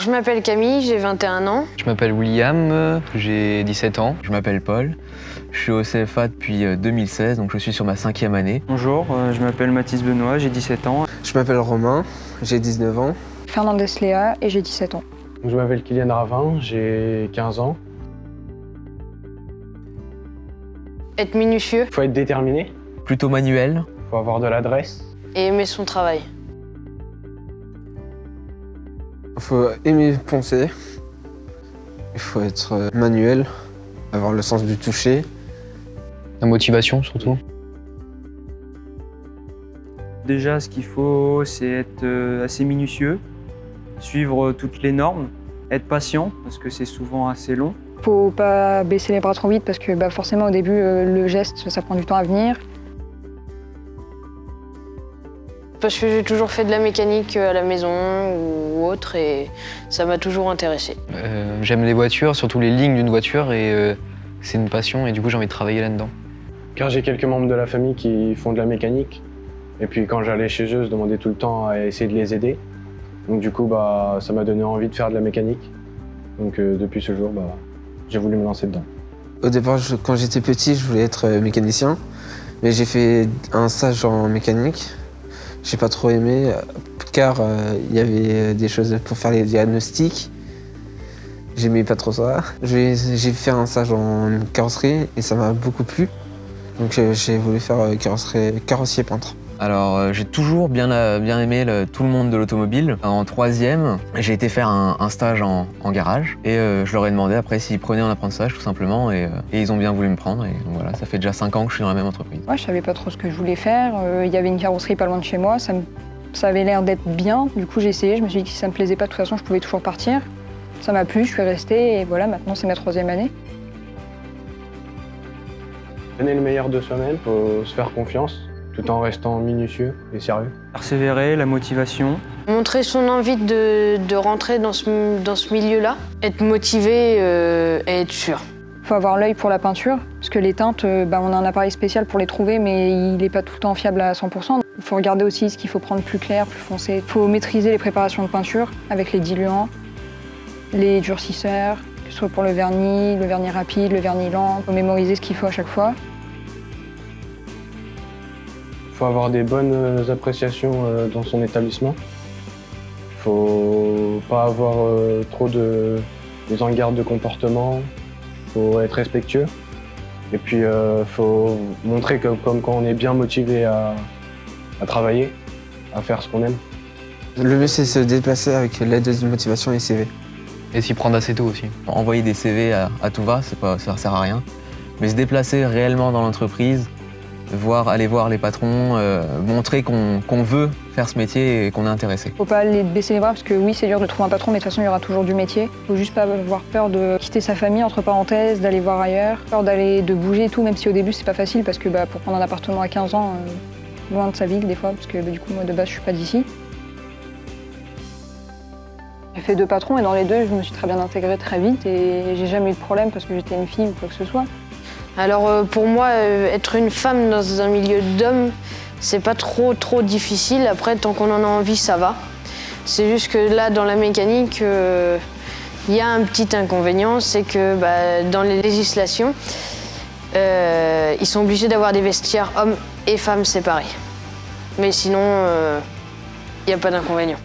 je m'appelle Camille, j'ai 21 ans. Je m'appelle William, j'ai 17 ans. Je m'appelle Paul, je suis au CFA depuis 2016, donc je suis sur ma 5e année. Bonjour, je m'appelle Mathis Benoît, j'ai 17 ans. Je m'appelle Romain, j'ai 19 ans. Fernandez Léa et j'ai 17 ans. Je m'appelle Kylian Ravin, j'ai 15 ans. Être minutieux. Faut être déterminé, Plutôt manuel. faut avoir de l'adresse. Et aimer son travail. Il faut aimer poncer. Il faut être manuel, avoir le sens du toucher. La motivation surtout. Déjà, ce qu'il faut, c'est être assez minutieux, suivre toutes les normes, être patient, parce que c'est souvent assez long. Faut pas baisser les bras trop vite parce que forcément au début le geste ça prend du temps à venir. Parce que j'ai toujours fait de la mécanique à la maison ou autre et ça m'a toujours intéressé. J'aime les voitures, surtout les lignes d'une voiture et c'est une passion et du coup j'ai envie de travailler là-dedans. Car j'ai quelques membres de la famille qui font de la mécanique. Et puis quand j'allais chez eux, je demandais tout le temps à essayer de les aider. Donc du coup, ça m'a donné envie de faire de la mécanique. Donc depuis ce jour, j'ai voulu me lancer dedans. Au départ, quand j'étais petit, je voulais être mécanicien. Mais j'ai fait un stage en mécanique. J'ai pas trop aimé car il y avait des choses pour faire les diagnostics. J'aimais pas trop ça. J'ai fait un stage en carrosserie et ça m'a beaucoup plu. Donc j'ai voulu faire carrossier peintre. Alors j'ai toujours bien aimé tout le monde de l'automobile. En 3e, j'ai été faire un stage en garage et je leur ai demandé après s'ils prenaient un apprentissage tout simplement et ils ont bien voulu me prendre et donc voilà, ça fait déjà 5 ans que je suis dans la même entreprise. Moi je savais pas trop ce que je voulais faire, il y avait une carrosserie pas loin de chez moi, ça avait l'air d'être bien, du coup j'ai essayé, je me suis dit que si ça me plaisait pas de toute façon je pouvais toujours partir. Ça m'a plu, je suis restée et voilà, maintenant c'est ma 3e année. Donner le meilleur de soi-même, faut se faire confiance, tout en restant minutieux et sérieux. Persévérer, la motivation. Montrer son envie de rentrer dans ce milieu-là. Être motivé et être sûr. Faut avoir l'œil pour la peinture, parce que les teintes, on a un appareil spécial pour les trouver, mais il n'est pas tout le temps fiable à 100%. Il faut regarder aussi ce qu'il faut prendre plus clair, plus foncé. Il faut maîtriser les préparations de peinture avec les diluants, les durcisseurs, que ce soit pour le vernis rapide, le vernis lent. Il faut mémoriser ce qu'il faut à chaque fois. Il faut avoir des bonnes appréciations dans son établissement. Il faut pas avoir trop de mise en garde de comportement. Il faut être respectueux. Et puis il faut montrer que comme quand on est bien motivé à travailler, à faire ce qu'on aime. Le mieux c'est de se déplacer avec l'aide de motivation et CV. Et s'y prendre assez tôt aussi. Envoyer des CV à tout va, ça sert à rien. Mais se déplacer réellement dans l'entreprise, aller voir les patrons, montrer qu'on veut faire ce métier et qu'on est intéressé. Faut pas baisser les bras parce que oui, c'est dur de trouver un patron, mais de toute façon, il y aura toujours du métier. Faut juste pas avoir peur de quitter sa famille, entre parenthèses, d'aller voir ailleurs, peur de bouger et tout, même si au début, c'est pas facile parce que pour prendre un appartement à 15 ans, loin de sa ville des fois, parce que du coup, moi de base, je suis pas d'ici. J'ai fait 2 patrons et dans les 2, je me suis très bien intégrée très vite et j'ai jamais eu de problème parce que j'étais une fille ou quoi que ce soit. Alors pour moi, être une femme dans un milieu d'hommes, c'est pas trop difficile. Après, tant qu'on en a envie, ça va. C'est juste que là, dans la mécanique, il y a un petit inconvénient, c'est que dans les législations, ils sont obligés d'avoir des vestiaires hommes et femmes séparés. Mais sinon, il n'y a pas d'inconvénient.